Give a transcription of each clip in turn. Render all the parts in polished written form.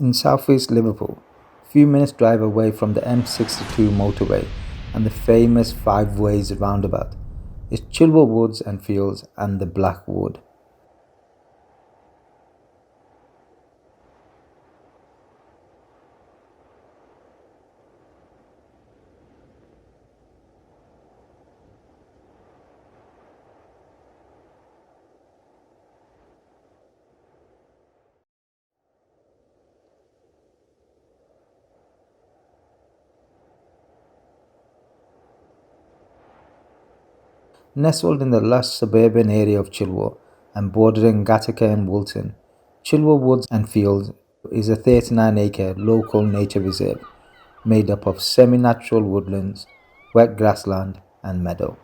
In southeast Liverpool, few minutes drive away from the M62 motorway and the famous Five Ways roundabout, is Childwall Woods and Fields and the Black Wood. Nestled in the lush suburban area of Childwall and bordering Gattaca and Woolton, Childwall Woods and Fields is a 39-acre local nature reserve made up of semi-natural woodlands, wet grassland and meadow.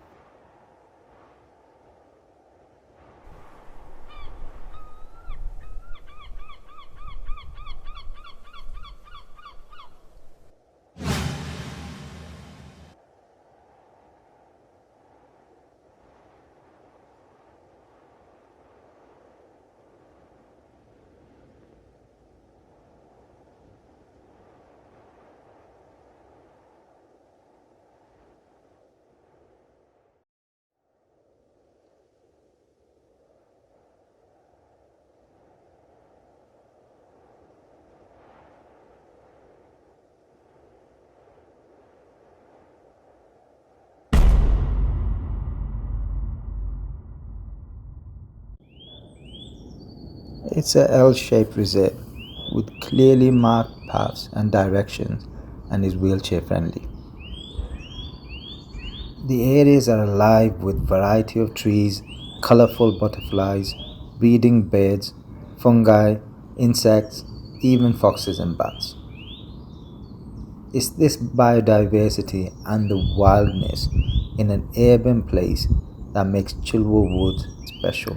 It's a L-shaped reserve with clearly marked paths and directions and is wheelchair friendly. The areas are alive with variety of trees, colorful butterflies, breeding birds, fungi, insects, even foxes and bats. It's this biodiversity and the wildness in an urban place that makes Chilwell Woods special.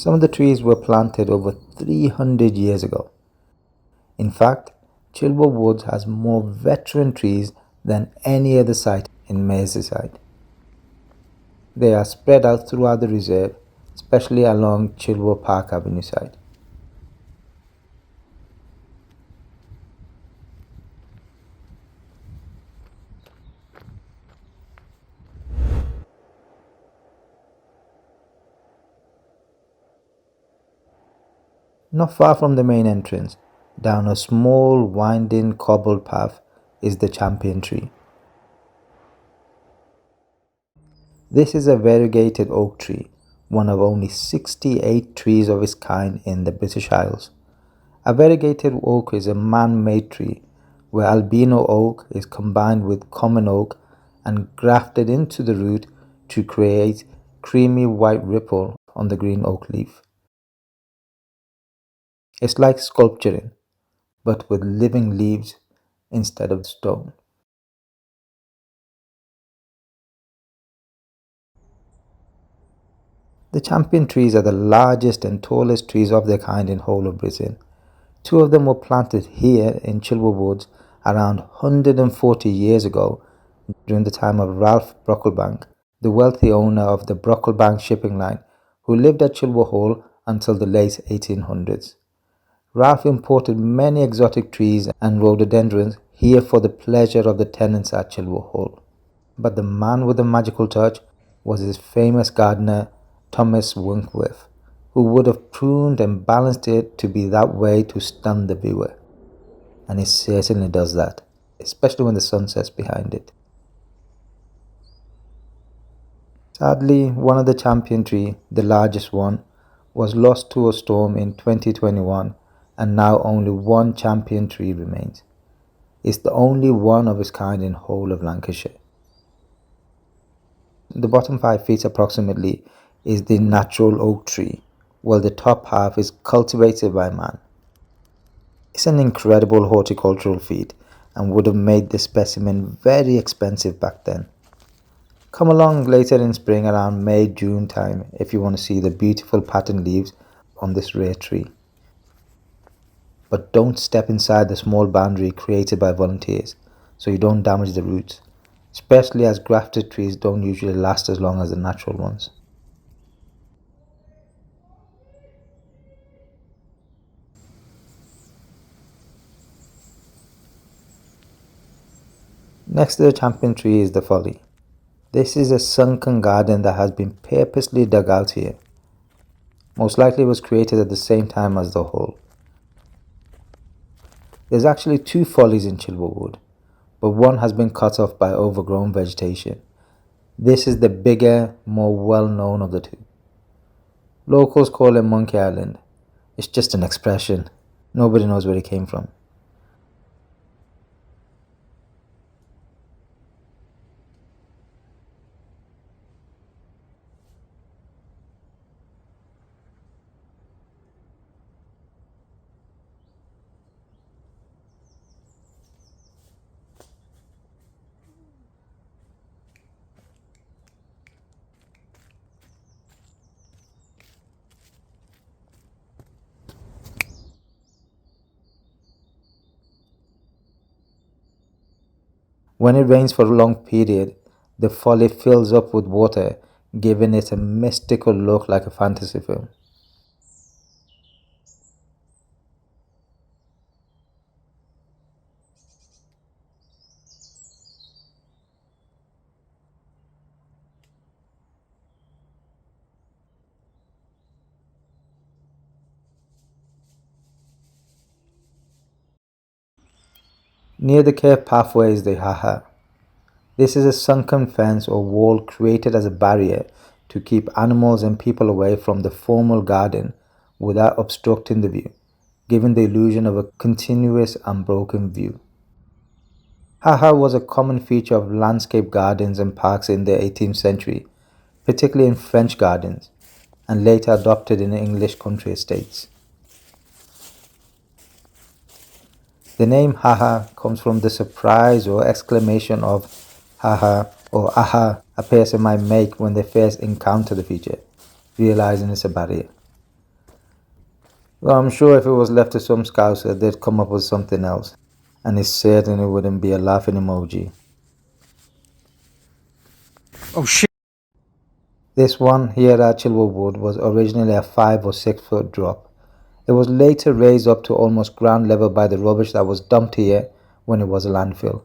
Some of the trees were planted over 300 years ago. In fact, Chilwell Woods has more veteran trees than any other site in Merseyside. They are spread out throughout the reserve, especially along Chilwell Park Avenue side. Not far from the main entrance, down a small winding cobbled path, is the champion tree. This is a variegated oak tree, one of only 68 trees of its kind in the British Isles. A variegated oak is a man-made tree where albino oak is combined with common oak and grafted into the root to create creamy white ripple on the green oak leaf. It's like sculpturing, but with living leaves instead of stone. The champion trees are the largest and tallest trees of their kind in whole of Britain. Two of them were planted here in Chilwell Woods around 140 years ago during the time of Ralph Brocklebank, the wealthy owner of the Brocklebank shipping line, who lived at Chilwell Hall until the late 1800s. Ralph imported many exotic trees and rhododendrons here for the pleasure of the tenants at Chilwell Hall. But the man with the magical touch was his famous gardener, Thomas Winkworth, who would have pruned and balanced it to be that way to stun the viewer. And it certainly does that, especially when the sun sets behind it. Sadly, one of the champion tree, the largest one, was lost to a storm in 2021 and now only one champion tree remains. It's the only one of its kind in whole of Lancashire. The bottom 5 feet approximately is the natural oak tree, while the top half is cultivated by man. It's an incredible horticultural feat and would have made the specimen very expensive back then. Come along later in spring around May-June time if you want to see the beautiful patterned leaves on this rare tree. But don't step inside the small boundary created by volunteers so you don't damage the roots, especially as grafted trees don't usually last as long as the natural ones. Next to the champion tree is the Folly. This is a sunken garden that has been purposely dug out here. Most likely it was created at the same time as the hole. There's actually two follies in Childwall Wood, but one has been cut off by overgrown vegetation. This is the bigger, more well-known of the two. Locals call it Monkey Island. It's just an expression. Nobody knows where it came from. When it rains for a long period, the folly fills up with water, giving it a mystical look like a fantasy film. Near the cave pathway is the Haha. This is a sunken fence or wall created as a barrier to keep animals and people away from the formal garden without obstructing the view, giving the illusion of a continuous unbroken view. Haha was a common feature of landscape gardens and parks in the 18th century, particularly in French gardens, and later adopted in English country estates. The name haha comes from the surprise or exclamation of haha or aha a person might make when they first encounter the feature, realizing it's a barrier. Well, I'm sure if it was left to some scouser, they'd come up with something else, and it certainly wouldn't be a laughing emoji. Oh shit. This one here at Childwall Wood was originally a 5 or 6 foot drop. It was later raised up to almost ground level by the rubbish that was dumped here when it was a landfill.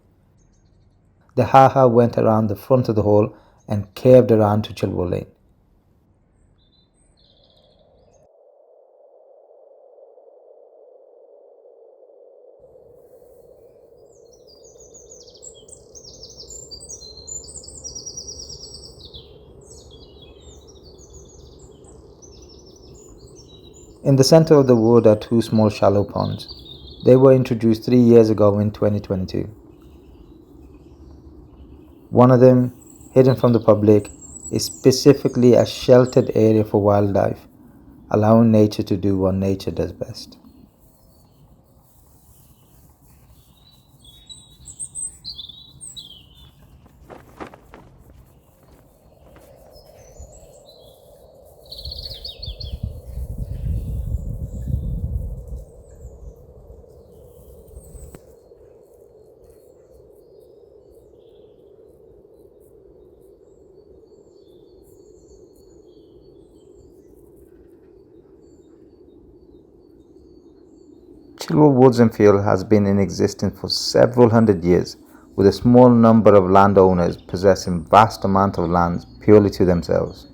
The haha went around the front of the hole and curved around to Childwall Lane. In the center of the wood are two small shallow ponds. They were introduced 3 years ago in 2022. One of them, hidden from the public, is specifically a sheltered area for wildlife, allowing nature to do what nature does best. Childwall Woods and Field has been in existence for several hundred years, with a small number of landowners possessing vast amounts of land purely to themselves.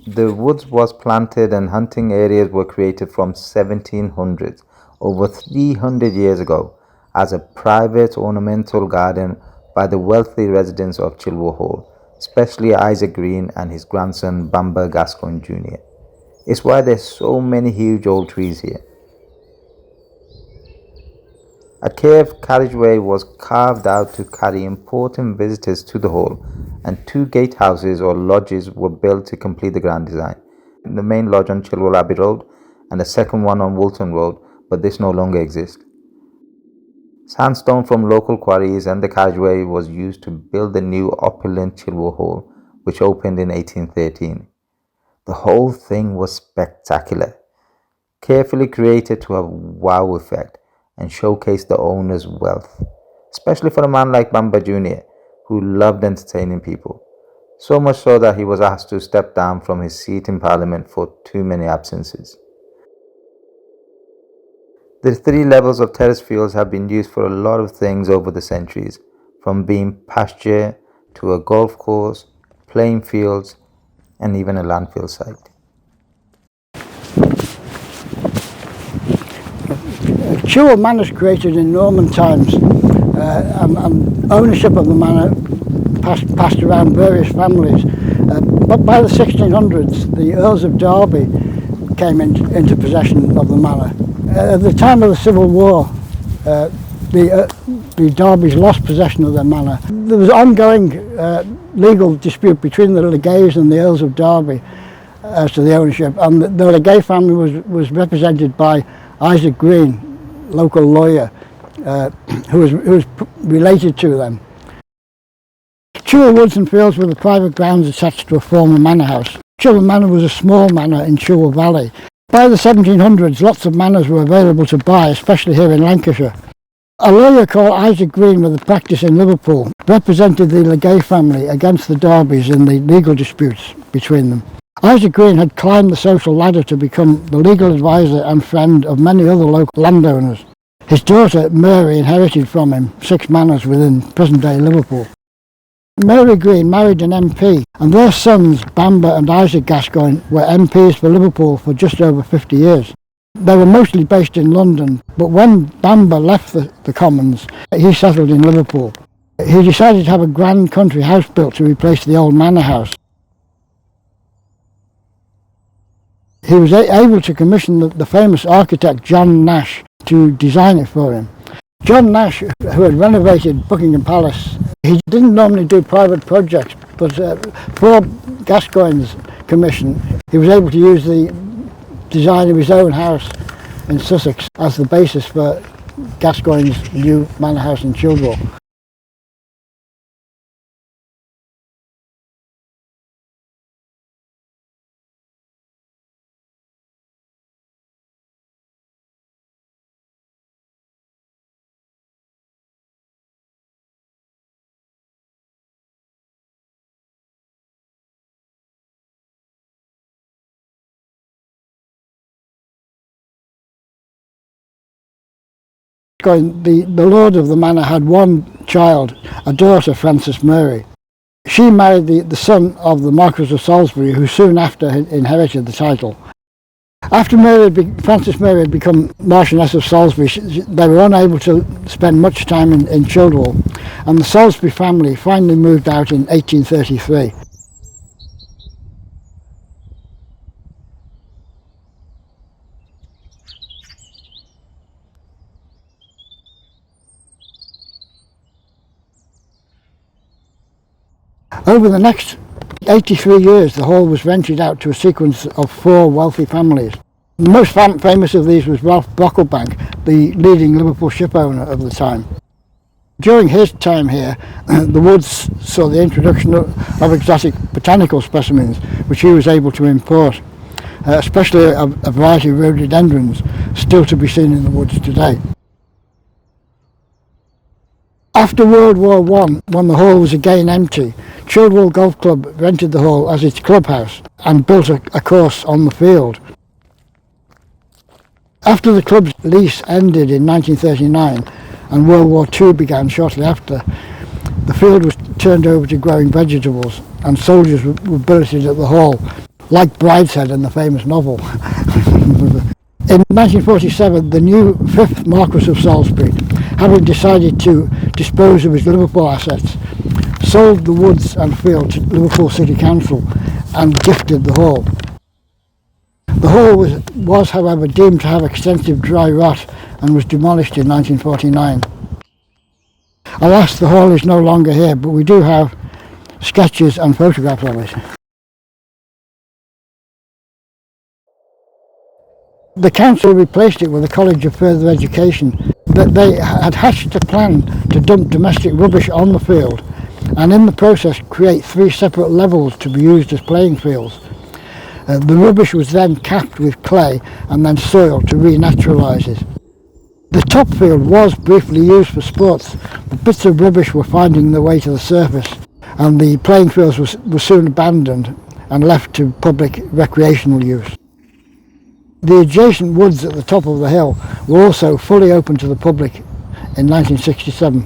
The woods was planted and hunting areas were created from 1700s, over 300 years ago, as a private ornamental garden by the wealthy residents of Childwall Hall, especially Isaac Green and his grandson Bamber Gascoigne Jr. It's why there's so many huge old trees here. A curved carriageway was carved out to carry important visitors to the hall, and two gatehouses or lodges were built to complete the grand design. The main lodge on Childwall Abbey Road and the second one on Woolton Road, but this no longer exists. Sandstone from local quarries and the carriageway was used to build the new opulent Childwall Hall, which opened in 1813. The whole thing was spectacular, carefully created to have wow effect and showcase the owner's wealth, especially for a man like Bamber Jr., who loved entertaining people, so much so that he was asked to step down from his seat in Parliament for too many absences. The 3 levels of terrace fields have been used for a lot of things over the centuries, from being pasture to a golf course, playing fields, and even a landfill site. Childwall Manor was created in Norman times, and ownership of the manor passed around various families. But by the 1600s, the Earls of Derby came into possession of the manor. At the time of the Civil War, the Derbys lost possession of their manor. There was ongoing legal dispute between the Legays and the Earls of Derby as to the ownership, and the Legay family was represented by Isaac Green, local lawyer, who was related to them. Childwall Woods and Fields were the private grounds attached to a former manor house. Childwall Manor was a small manor in Childwall Valley. By the 1700s, lots of manors were available to buy, especially here in Lancashire. A lawyer called Isaac Green, with a practice in Liverpool, represented the Legay family against the Derbys in the legal disputes between them. Isaac Green had climbed the social ladder to become the legal advisor and friend of many other local landowners. His daughter Mary inherited from him 6 manors within present-day Liverpool. Mary Green married an MP, and their sons, Bamber and Isaac Gascoigne, were MPs for Liverpool for just over 50 years. They were mostly based in London, but when Bamber left the Commons, he settled in Liverpool. He decided to have a grand country house built to replace the old manor house. He was able to commission the famous architect John Nash to design it for him. John Nash, who had renovated Buckingham Palace, he didn't normally do private projects, but for Gascoigne's commission, he was able to use the design of his own house in Sussex as the basis for Gascoigne's new manor house in Childwall. The lord of the manor had one child, a daughter, Frances Mary. She married the son of the Marquis of Salisbury, who soon after inherited the title. After Frances Mary had become Marchioness of Salisbury, they were unable to spend much time in Childwall, and the Salisbury family finally moved out in 1833. Over the next 83 years, the hall was rented out to a sequence of 4 wealthy families. The most famous of these was Ralph Brocklebank, the leading Liverpool ship owner of the time. During his time here, the Woods saw the introduction of exotic botanical specimens, which he was able to import, especially a variety of rhododendrons, still to be seen in the woods today. After World War I, when the hall was again empty, Childwall Golf Club rented the hall as its clubhouse and built a course on the field. After the club's lease ended in 1939 and World War II began shortly after, the field was turned over to growing vegetables, and soldiers were billeted at the hall, like Brideshead in the famous novel. In 1947, the new 5th Marquis of Salisbury, having decided to dispose of his Liverpool assets, sold the woods and field to Liverpool City Council and gifted the hall. The hall was, however, deemed to have extensive dry rot and was demolished in 1949. Alas, the hall is no longer here, but we do have sketches and photographs of it. The council replaced it with a College of Further Education. They had hatched a plan to dump domestic rubbish on the field, and in the process create 3 separate levels to be used as playing fields. The rubbish was then capped with clay and then soiled to renaturalise it. The top field was briefly used for sports, but bits of rubbish were finding their way to the surface, and the playing fields were soon abandoned and left to public recreational use. The adjacent woods at the top of the hill were also fully open to the public in 1967.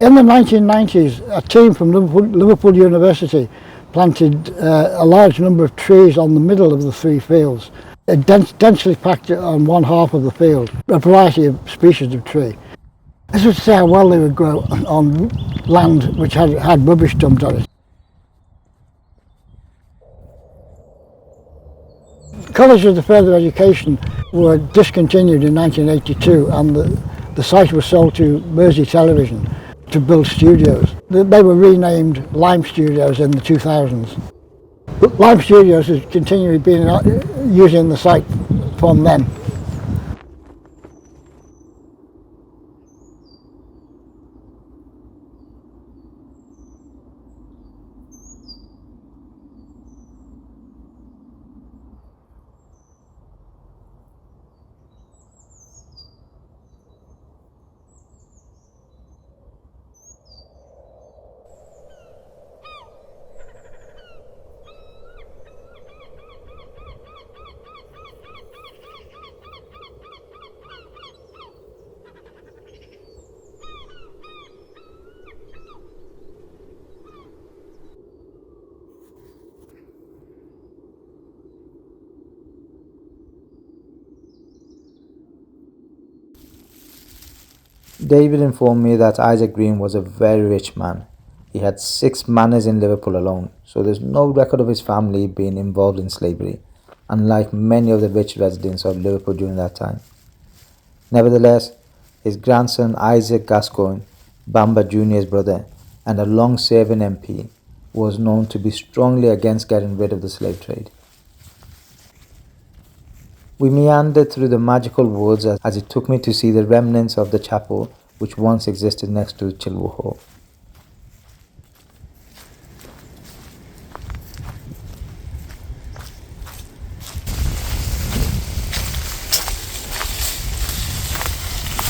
In the 1990s, a team from Liverpool University planted a large number of trees on the middle of the three fields, densely packed on one half of the field, a variety of species of tree. This was to see how well they would grow on land which had rubbish dumped on it. Colleges of further education were discontinued in 1982 and the site was sold to Mersey Television to build studios. They were renamed Lime Studios in the 2000s. Lime Studios has continually been using the site from then. David informed me that Isaac Green was a very rich man. He had 6 manors in Liverpool alone, so there's no record of his family being involved in slavery, unlike many of the rich residents of Liverpool during that time. Nevertheless, his grandson Isaac Gascoigne, Bamba Jr.'s brother, and a long-serving MP, was known to be strongly against getting rid of the slave trade. We meandered through the magical woods as it took me to see the remnants of the chapel which once existed next to Childwall Hall.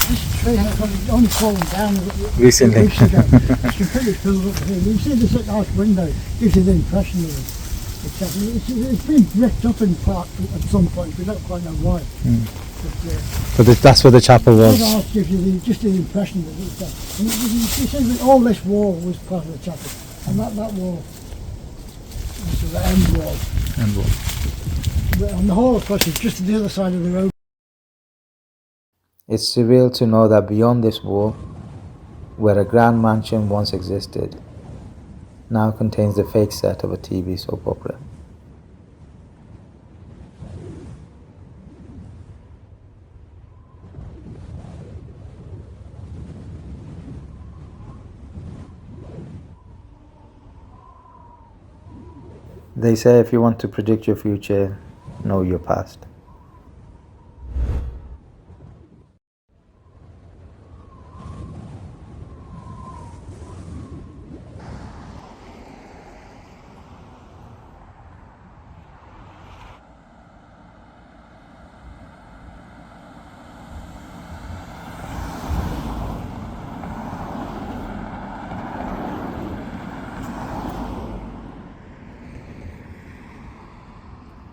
This tree has only fallen down Recently. weeks ago. It's completely filled up here. You see this arch window, gives you the impression of it. It's been bricked up in part at some point, we don't quite know why. But that's where the chapel was. This arch gives you just the impression that it's there. And you see that all this wall was part of the chapel, and that wall was the end wall. And the hall, of course, is just the other side of the road. It's surreal to know that beyond this wall, where a grand mansion once existed, now contains the fake set of a TV soap opera. They say if you want to predict your future, know your past.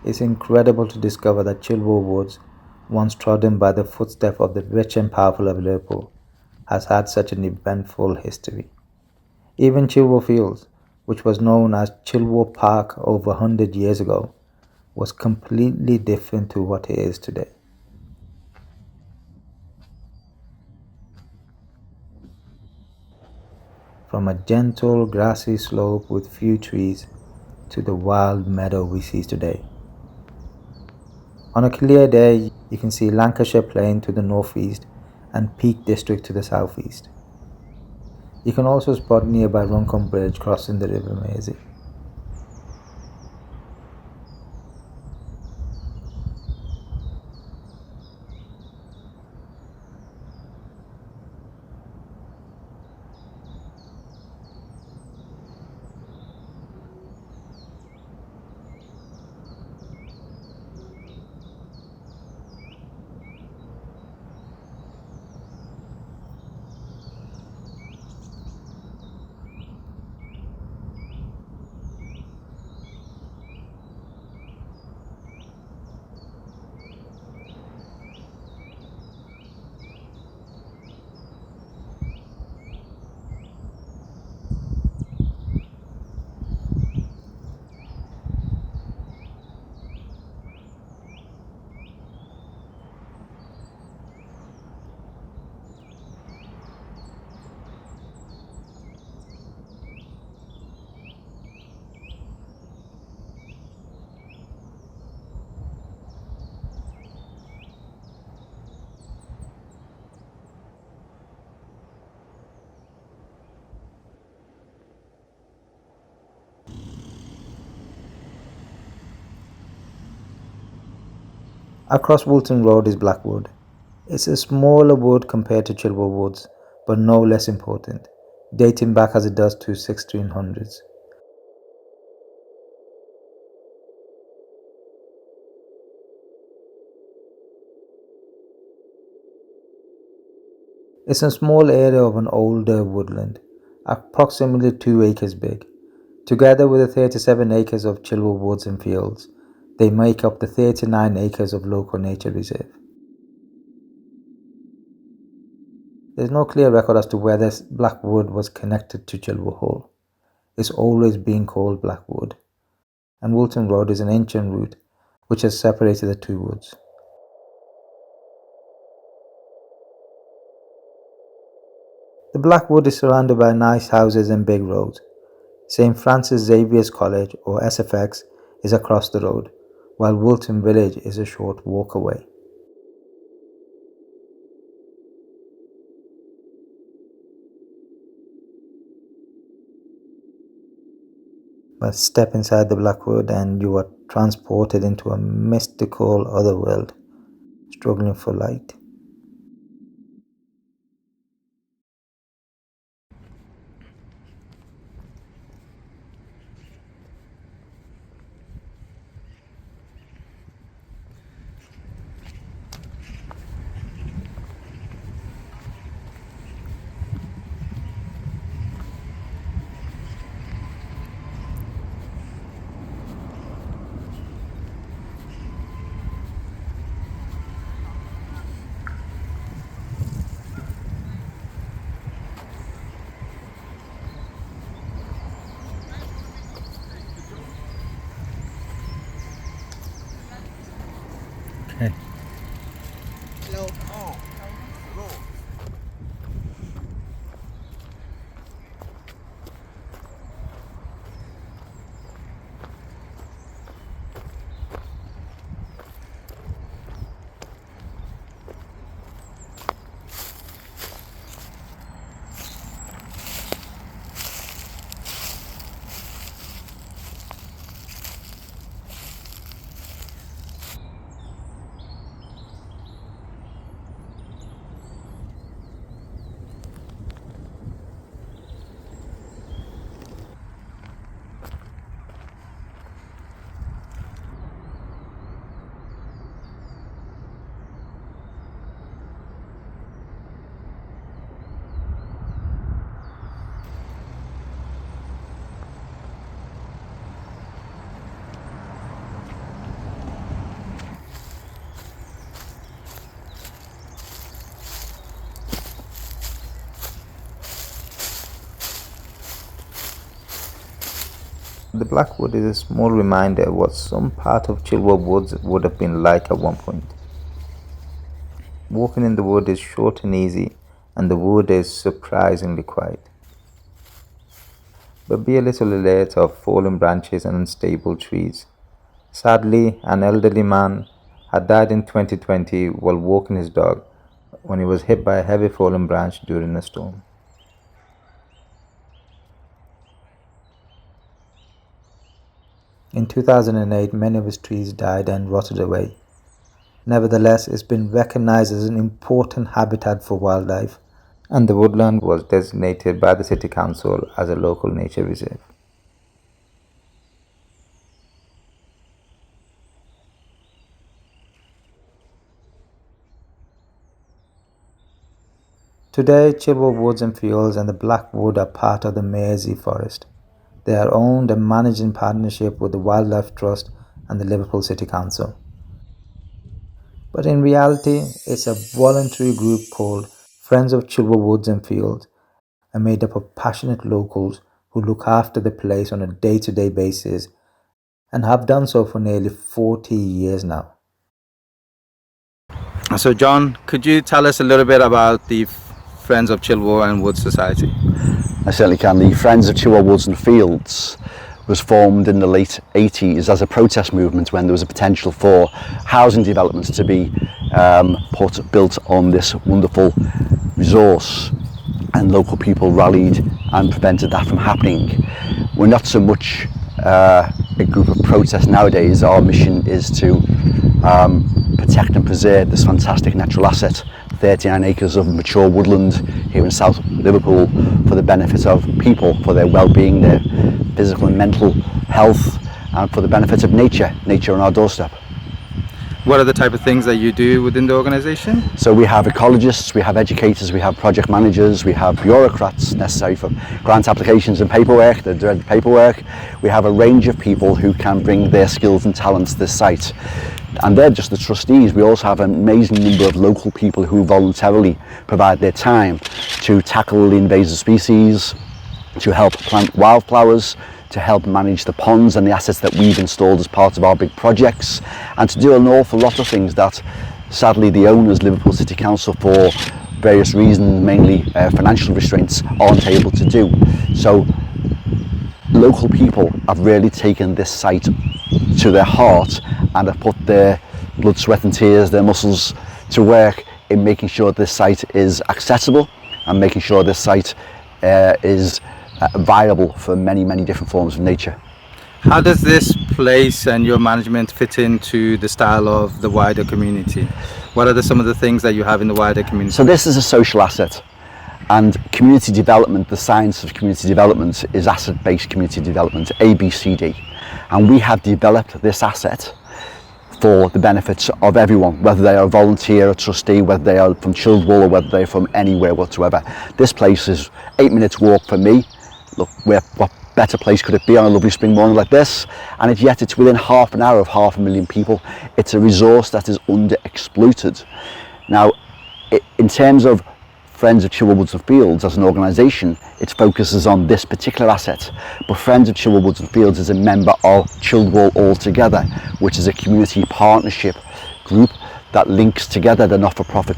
It's incredible to discover that Childwall Woods, once trodden by the footsteps of the rich and powerful of Liverpool, has had such an eventful history. Even Childwall Fields, which was known as Childwall Park over 100 years ago, was completely different to what it is today. From a gentle grassy slope with few trees to the wild meadow we see today. On a clear day, you can see Lancashire Plain to the northeast and Peak District to the southeast. You can also spot nearby Runcorn Bridge crossing the River Mersey. Across Woolton Road is Blackwood. It's a smaller wood compared to Childwall Woods, but no less important, dating back as it does to 1600s. It's a small area of an older woodland, approximately 2 acres big. Together with the 37 acres of Childwall Woods and Fields, they make up the 39 acres of local nature reserve. There's no clear record as to whether Blackwood was connected to Childwall Hall. It's always been called Blackwood, and Woolton Road is an ancient route which has separated the two woods. The Blackwood is surrounded by nice houses and big roads. St. Francis Xavier's College, or SFX, is across the road, while Woolton Village is a short walk away. But step inside the Blackwood and you are transported into a mystical otherworld, struggling for light. Okay. Hello. Oh, hello. The Blackwood is a small reminder of what some part of Childwall Woods would have been like at one point. Walking in the wood is short and easy, and the wood is surprisingly quiet. But be a little alert of fallen branches and unstable trees. Sadly, an elderly man had died in 2020 while walking his dog when he was hit by a heavy fallen branch during a storm. In 2008, many of his trees died and rotted away. Nevertheless, it's been recognized as an important habitat for wildlife, and the woodland was designated by the City Council as a local nature reserve. Today, Childwall Woods and Fields and the Blackwood are part of the Mersey Forest. They are owned and managed in partnership with the Wildlife Trust and the Liverpool City Council. But in reality, it's a voluntary group called Friends of Childwall Woods and Fields, and made up of passionate locals who look after the place on a day-to-day basis and have done so for nearly 40 years now. So John, could you tell us a little bit about the Friends of Childwall and Woods Society? I certainly can. The Friends of Childwall Woods and Fields was formed in the late 80s as a protest movement when there was a potential for housing developments to be built on this wonderful resource, and local people rallied and prevented that from happening. We're not so much a group of protest nowadays. Our mission is to protect and preserve this fantastic natural asset, 39 acres of mature woodland here in South Liverpool, for the benefit of people, for their well-being, their physical and mental health, and for the benefit of nature on our doorstep. What are the type of things that you do within the organisation? So we have ecologists, we have educators, we have project managers, we have bureaucrats necessary for grant applications and paperwork, the dreaded paperwork. We have a range of people who can bring their skills and talents to this site. And they're just the trustees. We also have an amazing number of local people who voluntarily provide their time to tackle the invasive species, to help plant wildflowers, to help manage the ponds and the assets that we've installed as part of our big projects, and to do an awful lot of things that sadly the owners, Liverpool City Council, for various reasons, mainly financial restraints, aren't able to do. So local people have really taken this site to their heart and have put their blood, sweat and tears, their muscles to work in making sure this site is accessible and making sure this site is viable for many different forms of nature. How does this place and your management fit into the style of the wider community? What are some of the things that you have in the wider community? So this is a social asset, and community development, the science of community development, is asset-based community development, ABCD, and we have developed this asset for the benefits of everyone, whether they are a volunteer, a trustee, whether they are from Childwall or whether they're from anywhere whatsoever. This place is 8 minutes walk for me. Look, what better place could it be on a lovely spring morning like this? And yet it's within half an hour of 500,000 people. It's a resource that is underexploited. Now, in terms of Friends of Childwall Woods and Fields as an organisation, it focuses on this particular asset. But Friends of Childwall Woods and Fields is a member of Childwall Altogether, which is a community partnership group that links together the not-for-profit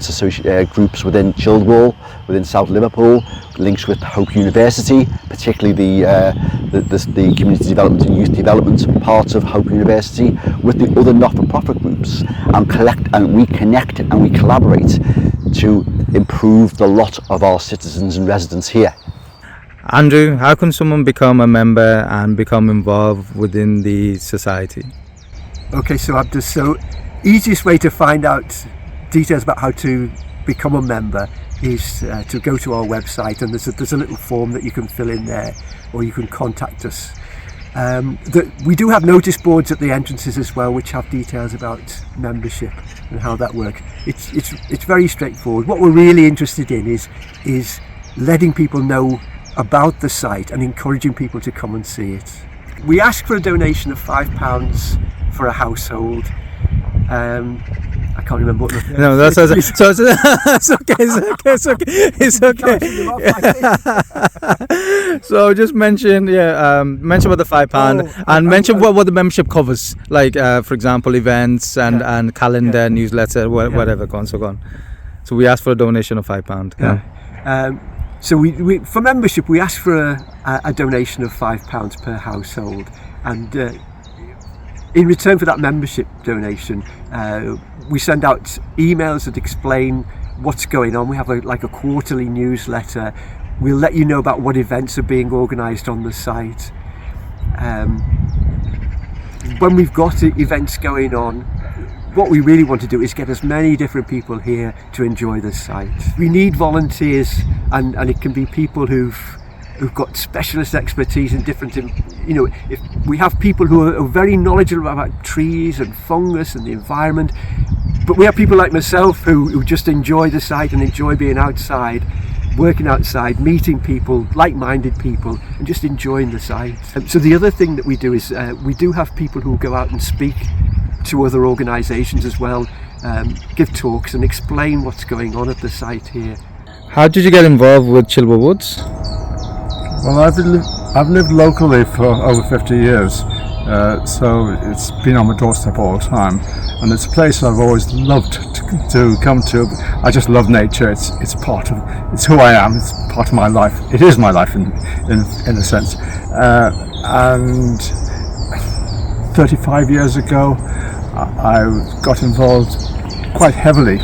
groups within Childwall, within South Liverpool, links with Hope University, particularly the community development and youth development parts of Hope University, with the other not-for-profit groups, and we connect and we collaborate to improve the lot of our citizens and residents here. Andrew, how can someone become a member and become involved within the society? Okay, so Abdus, so easiest way to find out details about how to become a member is to go to our website, and there's a little form that you can fill in there, or you can contact us. We do have notice boards at the entrances as well, which have details about membership and how that works. It's very straightforward. What we're really interested in is letting people know about the site and encouraging people to come and see it. We ask for a donation of £5 for a household. I can't remember what the... No, that's so it's okay. So just mention about the £5 and mention what the membership covers, like for example events and calendar, newsletter, whatever. Go on. So we ask for a donation of £5. So we for membership we ask for a donation of £5 per household, and in return for that membership donation, we send out emails that explain what's going on. We have a quarterly newsletter. We'll let you know about what events are being organised on the site. When we've got events going on, what we really want to do is get as many different people here to enjoy the site. We need volunteers, and it can be people who've got specialist expertise in different, if we have people who are very knowledgeable about trees and fungus and the environment, but we have people like myself who just enjoy the site and enjoy being outside, working outside, meeting people, like-minded people, and just enjoying the site. So the other thing that we do is we do have people who go out and speak to other organisations as well, give talks and explain what's going on at the site here. How did you get involved with Childwall Woods? Well, I've lived locally for over 50 years, so it's been on my doorstep all the time, and it's a place I've always loved to come to. I just love nature. It's who I am. It's part of my life. It is my life in a sense. And 35 years ago, I got involved quite heavily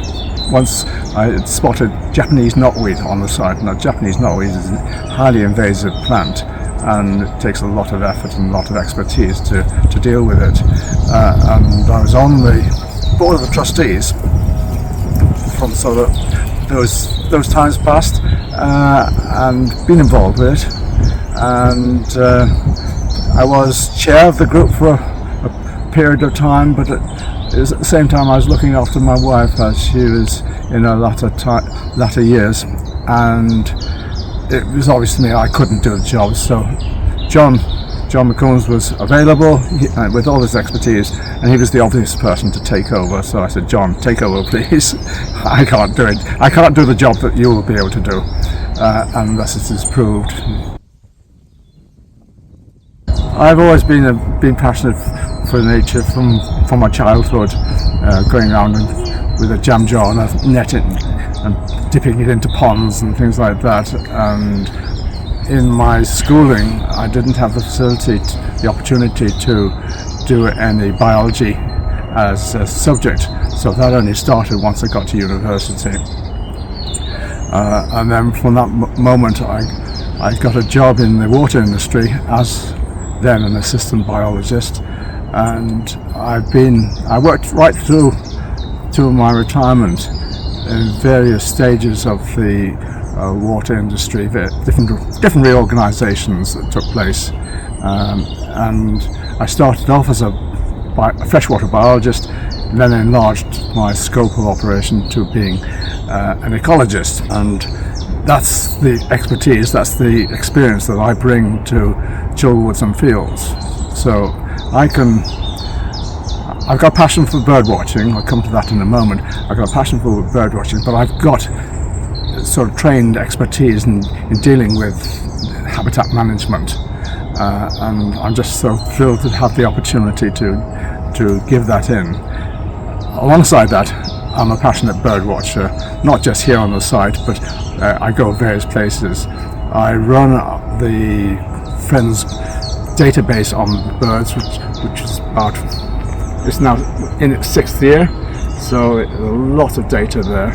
once I had spotted Japanese knotweed on the site. Now, Japanese knotweed is a highly invasive plant, and it takes a lot of effort and a lot of expertise to deal with it. And I was on the board of the trustees from sort of those times past, and been involved with it. And I was chair of the group for a period of time, but it was at the same time I was looking after my wife as she was in her latter years, and it was obvious to me I couldn't do the job. So John McCombs was available with all his expertise, and he was the obvious person to take over. So I said, John, take over please. I can't do it. I can't do the job that you will be able to do, and thus it is proved. I've always been passionate for nature from my childhood, going around with a jam jar and a net and dipping it into ponds and things like that. And in my schooling, I didn't have the opportunity to do any biology as a subject, so that only started once I got to university. And then from that moment, I got a job in the water industry as then an assistant biologist, and I worked right through to my retirement in various stages of the water industry, different reorganisations that took place, and I started off as a freshwater biologist, and then enlarged my scope of operation to being an ecologist, and that's the expertise, that's the experience that I bring to Childwall Woods and Fields. So I've got a passion for bird watching. I'll come to that in a moment. I've got a passion for bird watching, but I've got sort of trained expertise in dealing with habitat management, and I'm just so thrilled to have the opportunity to give that in. Alongside that, I'm a passionate bird watcher, not just here on the site, but I go various places. I run the Friends database on birds, which is it's now in its 6th year, so a lot of data there,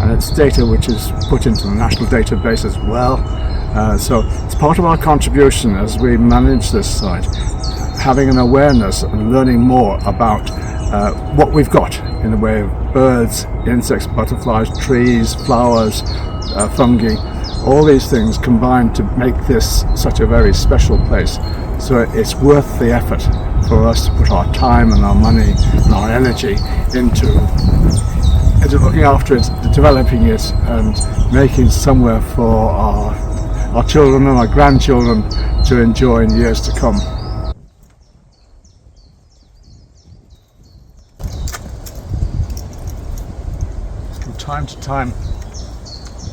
and it's data which is put into the national database as well. So it's part of our contribution as we manage this site, having an awareness and learning more about what we've got in the way of birds, insects, butterflies, trees, flowers, fungi, all these things combined to make this such a very special place. So it's worth the effort for us to put our time and our money and our energy into looking after it, developing it, and making somewhere for our children and our grandchildren to enjoy in years to come. From time to time,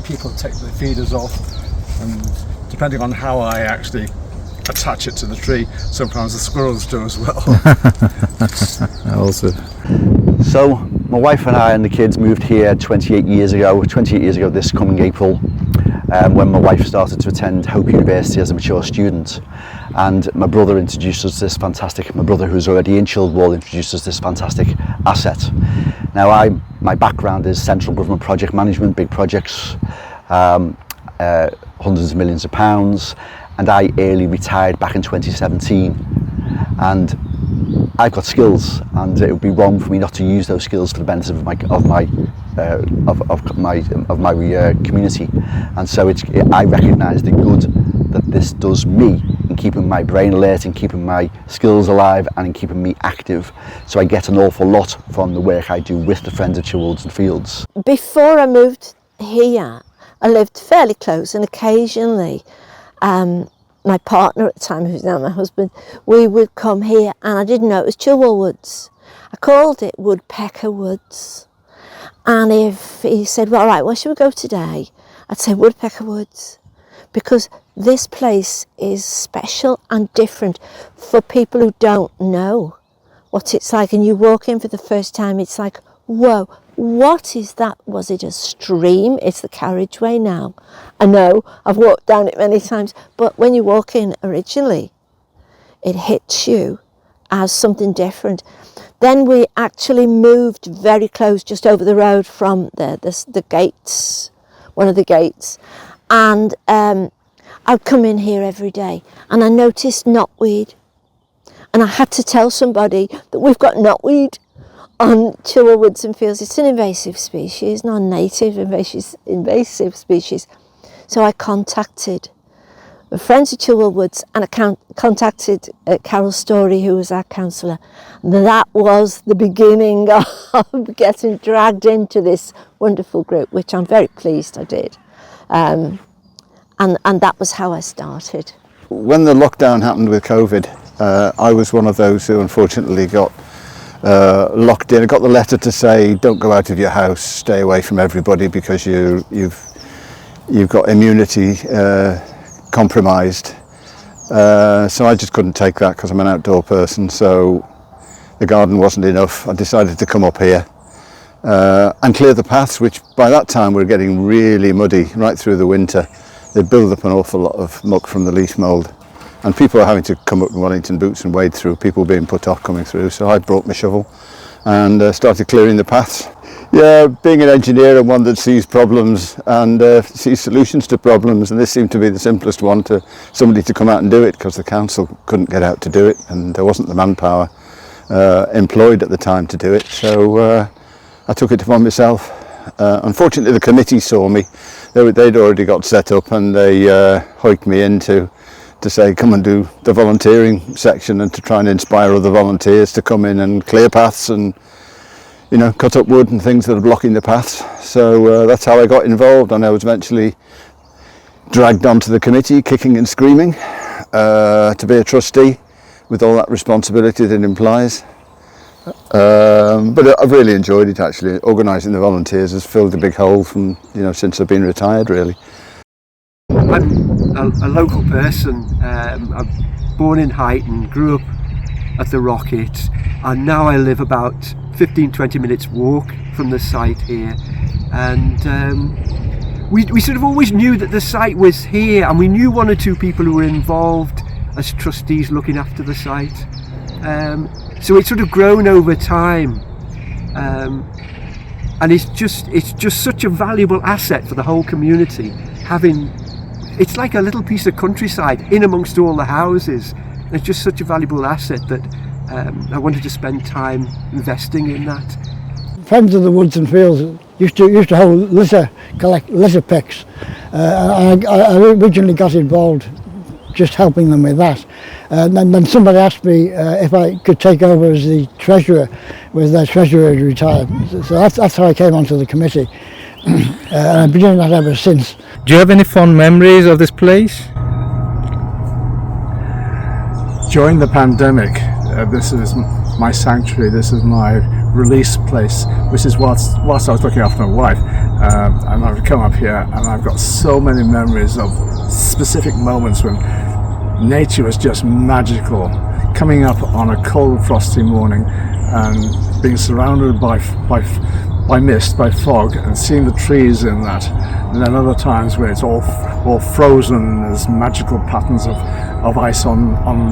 people take the feeders off, and depending on how I actually attach it to the tree, sometimes the squirrels do as well. Also. So my wife and I and the kids moved here 28 years ago this coming April, when my wife started to attend Hope University as a mature student, and my brother who's already in Childwall introduced us this fantastic asset. Now my background is central government project management, big projects, hundreds of millions of pounds, and I early retired back in 2017, and I've got skills, and it would be wrong for me not to use those skills for the benefit of my community. And so I recognise the good that this does me in keeping my brain alert, in keeping my skills alive, and in keeping me active. So I get an awful lot from the work I do with the Friends of Childwall Woods and Fields. Before I moved here, I lived fairly close, and occasionally my partner at the time, who's now my husband, we would come here, and I didn't know it was Childwall Woods. I called it Woodpecker Woods, and if he said, well, all right, where should we go today? I'd say Woodpecker Woods, because this place is special and different for people who don't know what it's like, and you walk in for the first time, it's like, whoa, what is that? Was it a stream? It's the carriageway now. I know, I've walked down it many times, but when you walk in originally, it hits you as something different. Then we actually moved very close, just over the road from the gates, one of the gates, and I'd come in here every day, and I noticed knotweed, and I had to tell somebody that we've got knotweed on Childwall woods and fields. It's an invasive species, not a native invasive species. So I contacted friends of Childwall Woods and I contacted Carol Story, who was our councillor. That was the beginning of getting dragged into this wonderful group, which I'm very pleased I did. And that was how I started. When the lockdown happened with COVID, I was one of those who unfortunately got locked in. I got the letter to say, don't go out of your house, stay away from everybody because you've got immunity compromised. So I just couldn't take that because I'm an outdoor person, so the garden wasn't enough. I decided to come up here and clear the paths, which by that time were getting really muddy right through the winter. They build up an awful lot of muck from the leaf mould, and people are having to come up in Wellington boots and wade through, people being put off coming through. So I brought my shovel and started clearing the paths. Yeah, being an engineer and one that sees problems and sees solutions to problems, and this seemed to be the simplest one, to somebody to come out and do it, because the council couldn't get out to do it and there wasn't the manpower employed at the time to do it. So I took it upon myself. Unfortunately the committee saw me. They'd already got set up and they hoiked me in to say come and do the volunteering section and to try and inspire other volunteers to come in and clear paths and, you know, cut up wood and things that are blocking the paths. So that's how I got involved, and I was eventually dragged onto the committee, kicking and screaming, to be a trustee with all that responsibility that it implies. But I've really enjoyed it actually. Organising the volunteers has filled a big hole from, you know, since I've been retired really. I'm a local person. I'm born in Huyton, grew up at the Rocket, and now I live about 15-20 minutes walk from the site here, and we sort of always knew that the site was here, and we knew one or two people who were involved as trustees looking after the site, so it's sort of grown over time, and it's just such a valuable asset for the whole community. It's like a little piece of countryside in amongst all the houses. It's just such a valuable asset that I wanted to spend time investing in that. Friends of the Woods and Fields used to hold collect litter picks. I originally got involved just helping them with that. And then somebody asked me if I could take over as the treasurer, with their treasurer had retired. So that's how I came onto the committee. And I've been doing that ever since. Do you have any fond memories of this place? During the pandemic, this is my sanctuary, this is my release place, which is whilst I was looking after my wife, and I've come up here and I've got so many memories of specific moments when nature was just magical. Coming up on a cold frosty morning and being surrounded by mist, by fog, and seeing the trees in that, and then other times where it's all frozen and there's magical patterns of ice on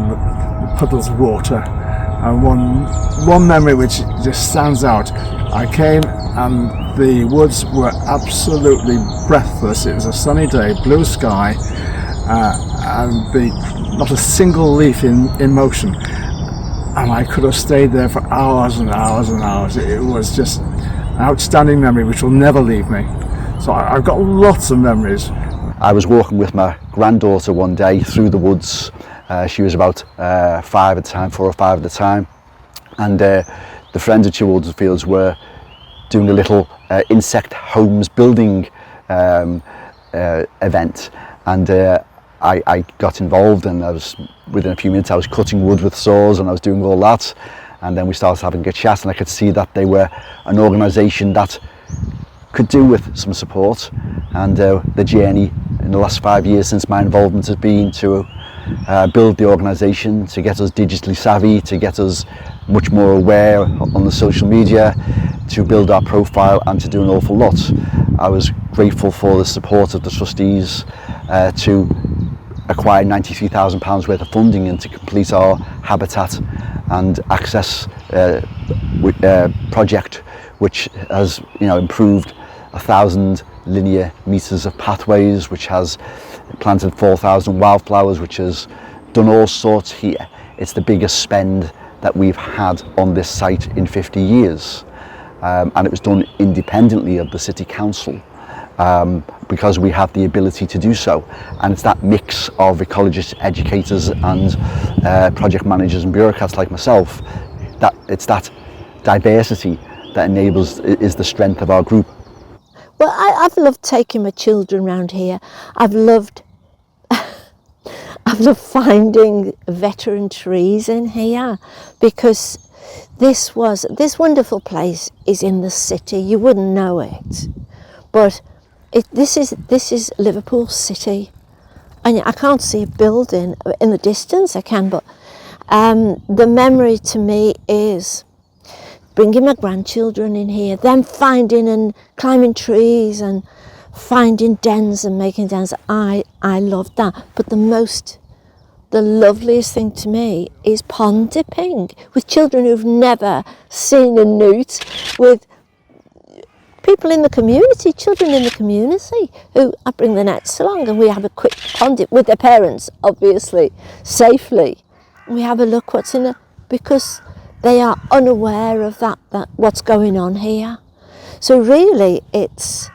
the puddles of water. And one memory which just stands out, I came and the woods were absolutely breathless. It was a sunny day, blue sky, and not a single leaf in motion, and I could have stayed there for hours and hours and hours. It was just an outstanding memory which will never leave me. So I've got lots of memories. I was walking with my granddaughter one day through the woods. She was about 4 or 5 at the time, and the friends of Childwall Fields were doing a little insect homes building event, and I got involved, and within a few minutes I was cutting wood with saws and I was doing all that, and then we started having a chat, and I could see that they were an organisation that could do with some support, and the journey in the last 5 years since my involvement has been to build the organisation, to get us digitally savvy, to get us much more aware on the social media, to build our profile, and to do an awful lot. I was grateful for the support of the trustees to acquire £93,000 worth of funding and to complete our habitat and access project, which has improved 1,000 linear metres of pathways, which has planted 4,000 wildflowers, which has done all sorts here. It's the biggest spend that we've had on this site in 50 years. And it was done independently of the City Council, because we have the ability to do so. And it's that mix of ecologists, educators and project managers and bureaucrats like myself, that it's that diversity that is the strength of our group. Well, I've loved taking my children around here. I've loved finding veteran trees in here, because this wonderful place is in the city. You wouldn't know it, but this is Liverpool city, and I can't see a building in the distance. I can, but the memory to me is bringing my grandchildren in here, them finding and climbing trees and finding dens and making dens. I loved that. But the loveliest thing to me is pond dipping with children who've never seen a newt, with people in the community, children in the community, who I bring the nets along and we have a quick pond dip with their parents, obviously, safely. We have a look what's in it, because they are unaware of that what's going on here. So really it's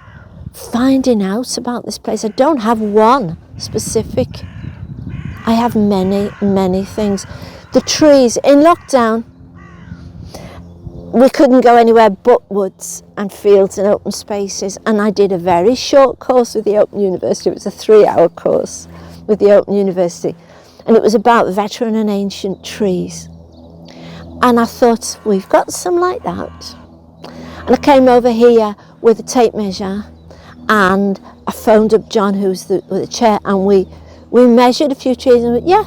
finding out about this place. I don't have one specific, I have many things. The trees in lockdown, we couldn't go anywhere but woods and fields and open spaces, and I did a very short course with the Open University. It was a 3-hour course with the Open University, and it was about veteran and ancient trees. And I thought, we've got some like that. And I came over here with a tape measure, and I phoned up John, who's the chair, and we measured a few trees and went, yeah,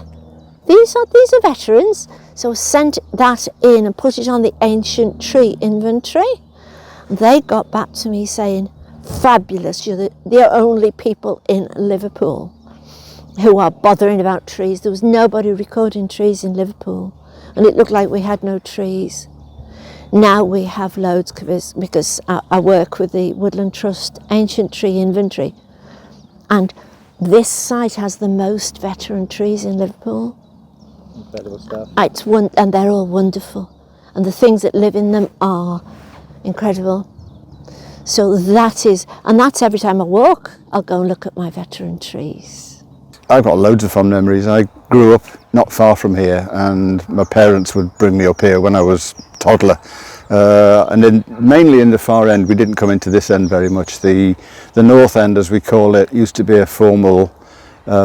these are veterans. So I sent that in and put it on the ancient tree inventory. And they got back to me saying, fabulous, you're the only people in Liverpool who are bothering about trees. There was nobody recording trees in Liverpool, and it looked like we had no trees. Now we have loads, because I work with the Woodland Trust Ancient Tree Inventory, and this site has the most veteran trees in Liverpool. Incredible stuff. And they're all wonderful, and the things that live in them are incredible. So that's every time I walk, I'll go and look at my veteran trees. I've got loads of fond memories. I grew up not far from here, and my parents would bring me up here when I was a toddler. And then mainly in the far end, we didn't come into this end very much. The north end, as we call it, used to be a formal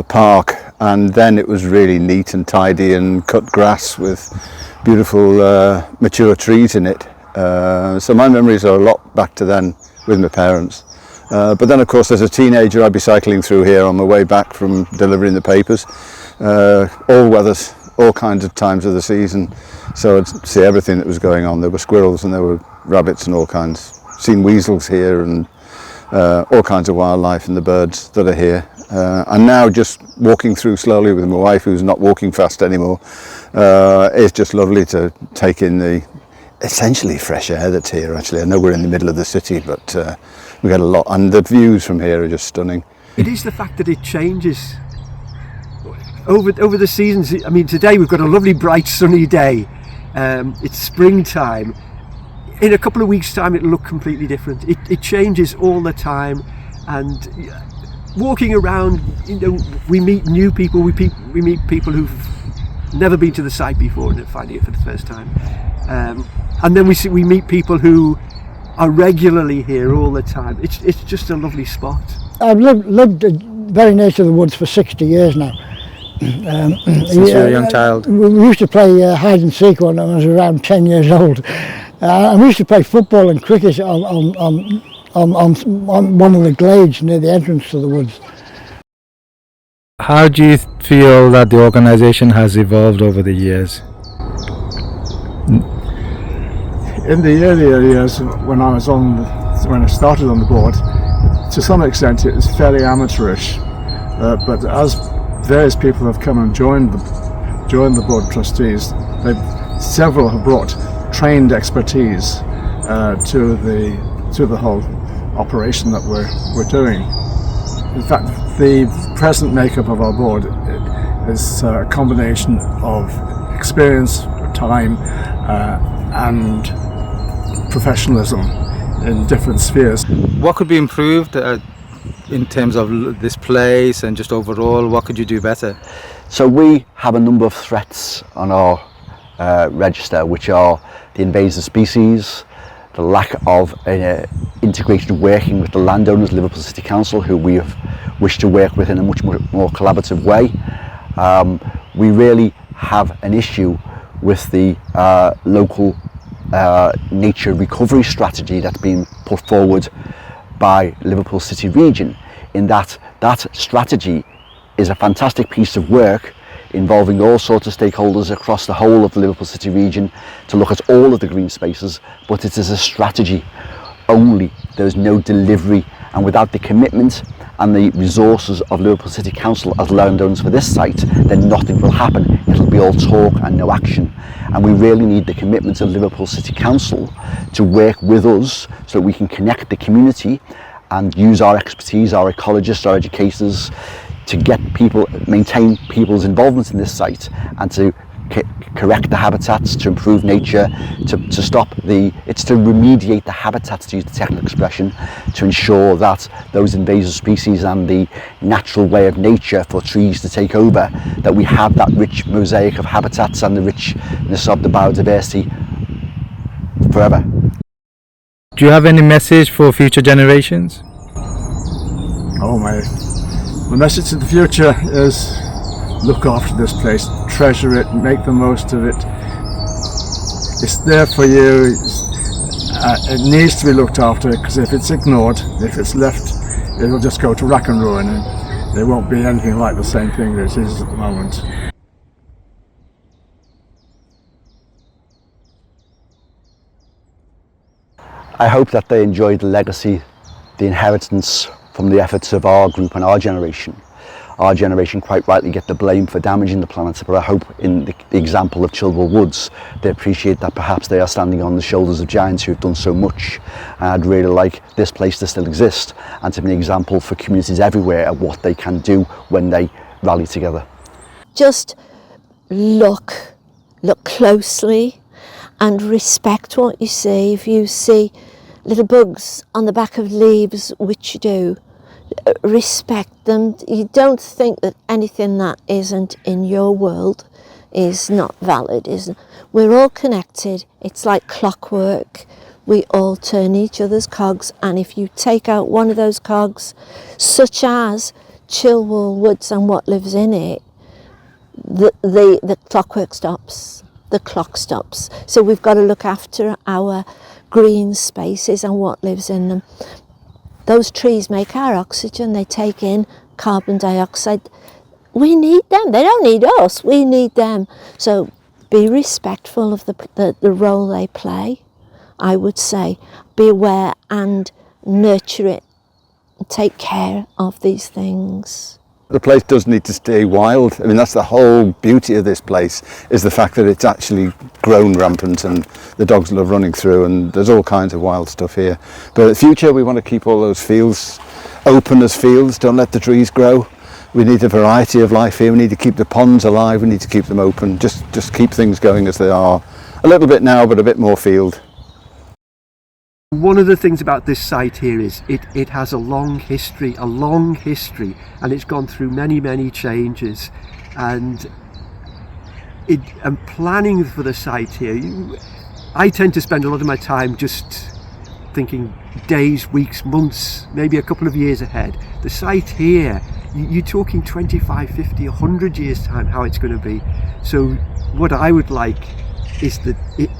park, and then it was really neat and tidy and cut grass with beautiful mature trees in it. So my memories are a lot back to then with my parents. But then of course as a teenager I'd be cycling through here on my way back from delivering the papers, all weathers, all kinds of times of the season, so I'd see everything that was going on. There were squirrels and there were rabbits and all kinds. Seen weasels here and all kinds of wildlife and the birds that are here. And now just walking through slowly with my wife, who's not walking fast anymore, it's just lovely to take in the essentially fresh air that's here. Actually, I know we're in the middle of the city, but we get a lot, and the views from here are just stunning. It is the fact that it changes over the seasons. I mean, today we've got a lovely bright sunny day. It's springtime. In a couple of weeks' time it'll look completely different. It changes all the time, and walking around, we meet new people. We meet people who've never been to the site before and are finding it for the first time. And then we meet people who are regularly here all the time. It's just a lovely spot. I've lived very near to the woods for 60 years now. Since you were a young child? We used to play hide and seek when I was around 10 years old. And we used to play football and cricket on one of the glades near the entrance to the woods. How do you feel that the organisation has evolved over the years? In the earlier years, when I started on the board, to some extent it was fairly amateurish. But as various people have come and joined the board of trustees, several have brought trained expertise to the whole operation that we're doing. In fact, the present makeup of our board is a combination of experience, time and professionalism in different spheres. What could be improved in terms of this place and just overall? What could you do better? So we have a number of threats on our register, which are the invasive species, the lack of integrated working with the landowners, Liverpool City Council, who we have wished to work with in a much more collaborative way. We really have an issue with the local nature recovery strategy that's been put forward by Liverpool City Region, in that strategy is a fantastic piece of work involving all sorts of stakeholders across the whole of the Liverpool City region to look at all of the green spaces, but it is a strategy only. There's no delivery, and without the commitment and the resources of Liverpool City Council as landowners for this site, then nothing will happen. It'll be all talk and no action. And we really need the commitment of Liverpool City Council to work with us so that we can connect the community and use our expertise, our ecologists, our educators, to get people, maintain people's involvement in this site, and to correct the habitats, to improve nature, to stop it's to remediate the habitats, to use the technical expression, to ensure that those invasive species and the natural way of nature for trees to take over, that we have that rich mosaic of habitats and the richness of the biodiversity forever. Do you have any message for future generations? Oh, my message to the future is look after this place, treasure it, make the most of it. It's there for you. It needs to be looked after, because if it's ignored, if it's left, it'll just go to rack and ruin, and there won't be anything like the same thing that it is at the moment. I hope that they enjoyed the legacy, the inheritance from the efforts of our group and our generation. Our generation quite rightly get the blame for damaging the planet, but I hope in the example of Childwall Woods, they appreciate that perhaps they are standing on the shoulders of giants who have done so much. And I'd really like this place to still exist and to be an example for communities everywhere of what they can do when they rally together. Just look closely and respect what you see. If you see little bugs on the back of leaves, which you do, respect them. You don't think that anything that isn't in your world is not valid. We're all connected. It's like clockwork. We all turn each other's cogs, and if you take out one of those cogs, such as Childwall Woods and what lives in it, the clockwork stops. The clock stops. So we've got to look after our green spaces and what lives in them. Those trees make our oxygen, they take in carbon dioxide. We need them, they don't need us, we need them. So be respectful of the role they play, I would say. Be aware and nurture it, take care of these things. The place does need to stay wild. I mean, that's the whole beauty of this place, is the fact that it's actually grown rampant and the dogs love running through, and there's all kinds of wild stuff here. But in the future, we want to keep all those fields open as fields, don't let the trees grow. We need a variety of life here. We need to keep the ponds alive, we need to keep them open, just keep things going as they are. A little bit now, but a bit more field. One of the things about this site here is it has a long history, and it's gone through many changes. And planning for the site here, I tend to spend a lot of my time just thinking days, weeks, months, maybe a couple of years ahead. The site here, you're talking 25, 50, 100 years time how it's going to be. So what I would like is that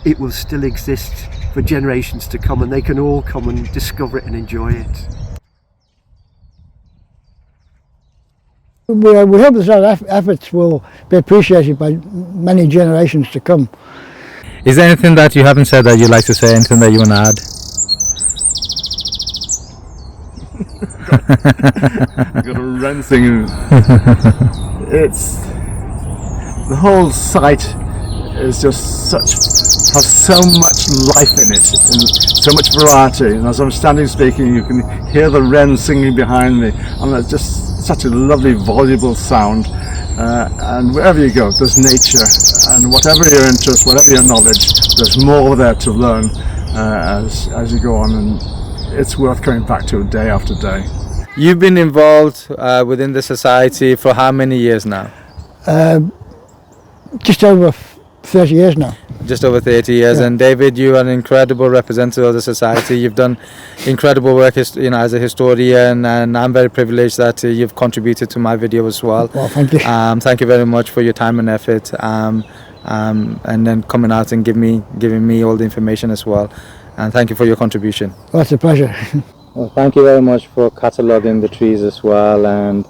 it will still exist for generations to come, and they can all come and discover it and enjoy it. We hope that our efforts will be appreciated by many generations to come. Is there anything that you haven't said that you'd like to say, anything that you want to add? I've got a wren singing. It's the whole site is just has so much life in it, and so much variety. And as I'm standing speaking, you can hear the wren singing behind me, and it's just such a lovely, voluble sound. And wherever you go, there's nature, and whatever your interest, whatever your knowledge, there's more there to learn as you go on, and it's worth coming back to day after day. You've been involved within the society for how many years now? Just over 30 years now. Just over 30 years. Yeah. And David, you are an incredible representative of the society. You've done incredible work as a historian, and I'm very privileged that you've contributed to my video as well. Well, thank you. Thank you very much for your time and effort, and then coming out and giving me all the information as well. And thank you for your contribution. Well, it's a pleasure. Well, thank you very much for cataloguing the trees as well, and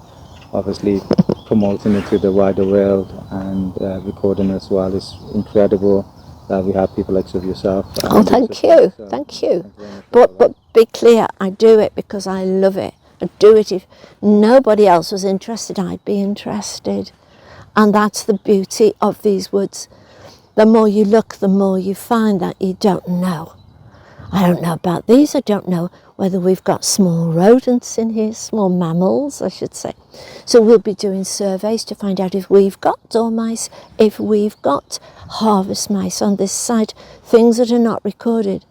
obviously promoting it to the wider world, and recording as well. It's incredible that we have people like yourself. Oh, thank you, thank you. But be clear, I do it because I love it. I'd do it if nobody else was interested. I'd be interested. And that's the beauty of these woods. The more you look, the more you find that you don't know. I don't know about these. I don't know whether we've got small rodents in here, small mammals, I should say. So we'll be doing surveys to find out if we've got dormice, if we've got harvest mice on this side, things that are not recorded.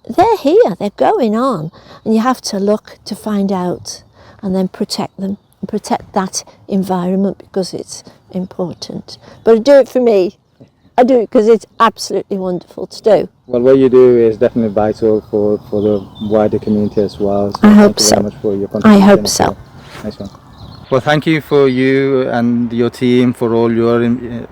They're here, they're going on, and you have to look to find out and then protect them, and protect that environment because it's important. But I do it for me. I do it because it's absolutely wonderful to do. Well, what you do is definitely vital for the wider community as well. So I hope thank you so. very much for your I contribution. hope so. Nice one. Well, thank you for you and your team for all your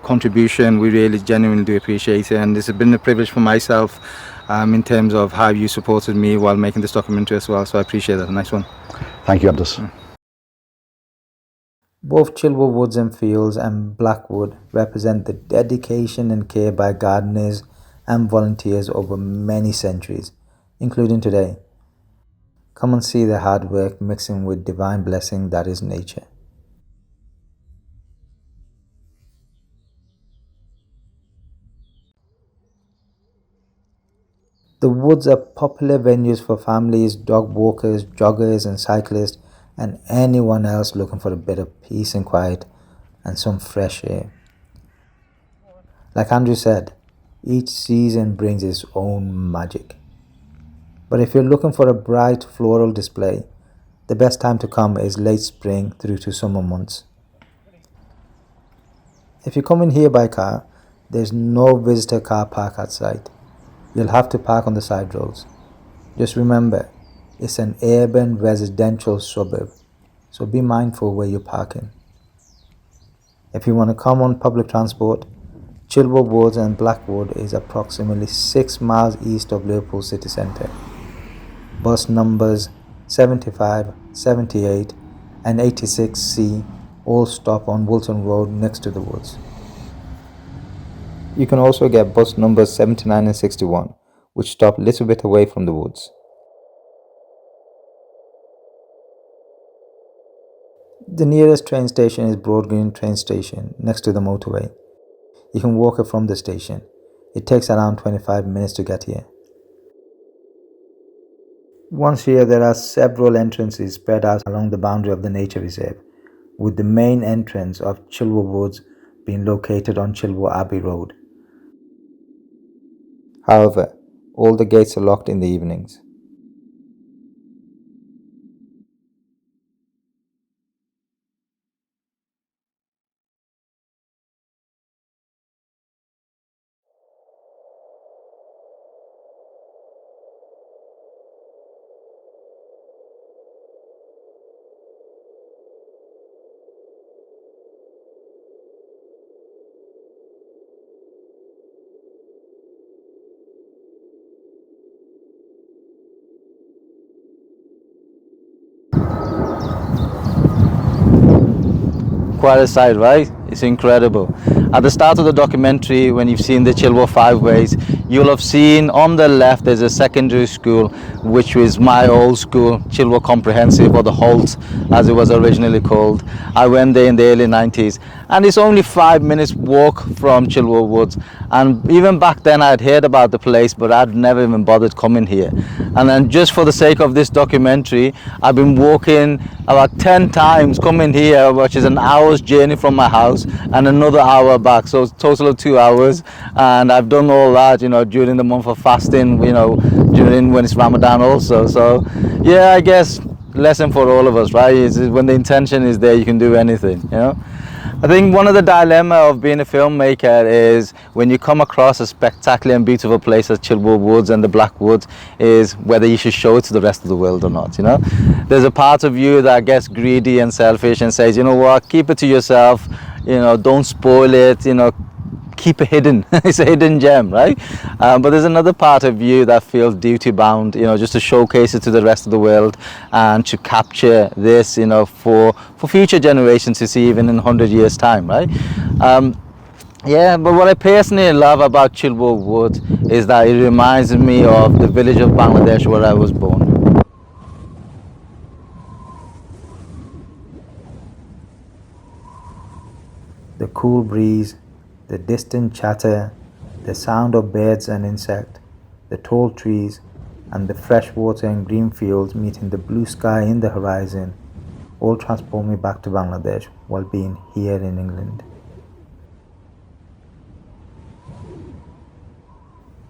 contribution. We really genuinely do appreciate it, and this has been a privilege for myself in terms of how you supported me while making this documentary as well. So I appreciate that. Nice one. Thank you, Abdus. Both Childwall Woods and Fields and Blackwood represent the dedication and care by gardeners and volunteers over many centuries, including today. Come and see their hard work mixing with divine blessing that is nature. The woods are popular venues for families, dog walkers, joggers and cyclists, and anyone else looking for a bit of peace and quiet and some fresh air. Like Andrew said, each season brings its own magic. But if you're looking for a bright floral display, the best time to come is late spring through to summer months. If you come in here by car, there's no visitor car park at site. You'll have to park on the side roads. Just remember, it's an urban residential suburb, so be mindful where you're parking. If you want to come on public transport, Childwall Woods and Blackwood is approximately 6 miles east of Liverpool city centre. Bus numbers 75, 78 and 86C all stop on Woolton Road next to the woods. You can also get bus numbers 79 and 61, which stop a little bit away from the woods. The nearest train station is Broad Green train station next to the motorway. You can walk it from the station. It takes around 25 minutes to get here. Once here, there are several entrances spread out along the boundary of the nature reserve, with the main entrance of Childwall Woods being located on Childwall Abbey Road. However, all the gates are locked in the evenings. Quite a sight, right? It's incredible. At the start of the documentary, when you've seen the Childwall 5 ways, you'll have seen on the left there's a secondary school, which was my old school, Childwall Comprehensive, or the Holt as it was originally called. I went there in the early 90s, and it's only 5 minutes walk from Childwall Woods. And even back then I'd heard about the place, but I'd never even bothered coming here. And then just for the sake of this documentary, I've been walking about 10 times coming here, which is an hour's journey from my house and another hour back, so it's a total of 2 hours. And I've done all that, you know, during the month of fasting, you know, during when it's Ramadan also. So yeah, I guess lesson for all of us, right, is when the intention is there, you can do anything, you know. I think one of the dilemma of being a filmmaker is when you come across a spectacular and beautiful place as Childwall Woods and the Black Woods, is whether you should show it to the rest of the world or not, you know. There's a part of you that gets greedy and selfish and says, you know what, keep it to yourself, you know, don't spoil it, you know, keep it hidden. It's a hidden gem, right? But there's another part of you that feels duty bound, you know, just to showcase it to the rest of the world and to capture this, you know, for future generations to see even in 100 years time, right? Yeah, but what I personally love about Childwall Wood is that it reminds me of the village of Bangladesh where I was born. The cool breeze, the distant chatter, the sound of birds and insects, the tall trees, and the fresh water and green fields meeting the blue sky in the horizon all transport me back to Bangladesh while being here in England.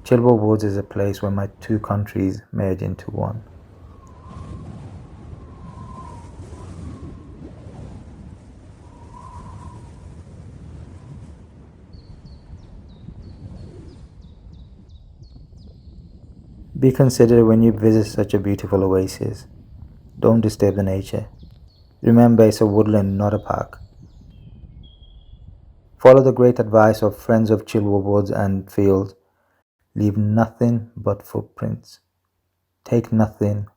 Childwall Woods is a place where my two countries merge into one. Be considerate when you visit such a beautiful oasis. Don't disturb the nature. Remember, it's a woodland, not a park. Follow the great advice of friends of Childwall Woods and Fields. Leave nothing but footprints. Take nothing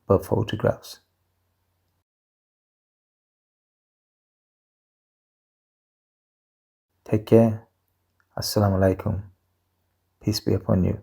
but photographs. Take care. Assalamu alaikum. Peace be upon you.